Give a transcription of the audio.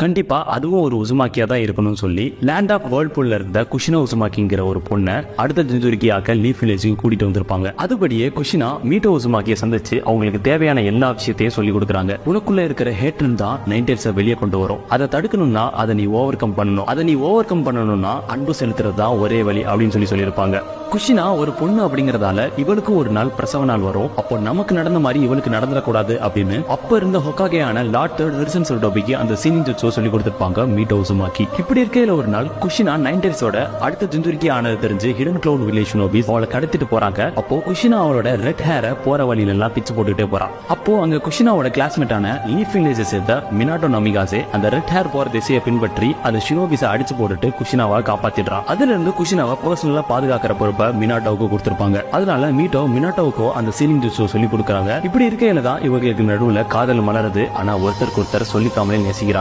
கண்டிப்பா அதுவும் ஒரு உசுமாக்கியா தான் இருக்கணும்னு சொல்லி லேண்ட் ஆஃப் வேர்ல்பூல்ல இருந்த குஷினா உசுமாக்கிங்கிற ஒரு பொண்ணை அடுத்த ஜிந்துரிக்கியாக்க லீஃப் வில்லேஜுக்கு கூட்டிட்டு வந்திருப்பாங்க. அதுபடியே குஷினா மீட்டோ உசுமாக்கியை சந்திச்சு அவங்களுக்கு தேவையான எல்லா விஷயத்தையும் சொல்லி கொடுக்குறாங்க. உனக்குள்ள இருக்கிற ஹேட்ரன் தான் நைன்டேல்ஸை வெளியே கொண்டு வரும். அதை தடுக்கணும்னா அதை நீ ஓவர் கம் பண்ணணும். அதை நீ ஓவர் கம் பண்ணணும்னா அன்பு செலுத்துறது தான் ஒரே வழி அப்படின்னு சொல்லியிருப்பாங்க. குஷினா ஒரு பொண்ணு அப்படிங்கறதால இவளுக்கு ஒரு நாள் பிரசவ நாள் வரும். அப்போ நமக்கு நடந்த மாதிரி இவளுக்கு நடந்துடக்கூடாது அப்படின்னு அப்ப இருந்த ஹொக்காகேயான லார்ட் தேர்ட் வில்சன் சொல்டோபிக்கு அந்த சீனிங் ஜுட்ஸோ சொல்லி கொடுத்திருப்பாங்க மீட்டோ உசுமாக்கி. இப்படி இருக்கையில ஒரு நாள் குஷினா நைன்டேல்ஸோட அடுத்த ஜிந்துரிக்கி ஆனது தெரிஞ்சு ஹிடன் கிளவுட் வில்லேஜ் ஷினோபி அவளை கடத்திட்டு போறாங்க. அப்போ குஷினா அவளோட ரெட் ஹேரை போற வழியில எல்லாம் பிச்சு போட்டுட்டே போறான். அப்போ அங்க குஷினாவோட கிளாஸ்மேட்டான லீஃப் வில்லேஜை சேர்ந்த மினாட்டோ நமிகாசே அந்த ரெட் ஹேர் போற திசையை பின்பற்றி அந்த ஷினோபிஸை அடிச்சு போட்டுட்டு குஷினாவை காப்பாத்திடுறான். அதுல இருந்து குஷினாவை பர்சனலா பாதுகாக்கிற பொறுப்பை மினாட்டோவுக்கு கொடுத்திருப்பாங்க. அதனால மீட்டோ மினாட்டோவுக்கு அந்த சீலிங் ஜூஸோ சொல்லி கொடுக்கறாங்க. இப்படி இருக்கையில தான் இவங்களுக்கு நடுவுல காதல் மலருது. ஆனா ஒருத்தருக்கு ஒருத்தர் சொல்லிக்காமலே நேசிக்கிறாங்க.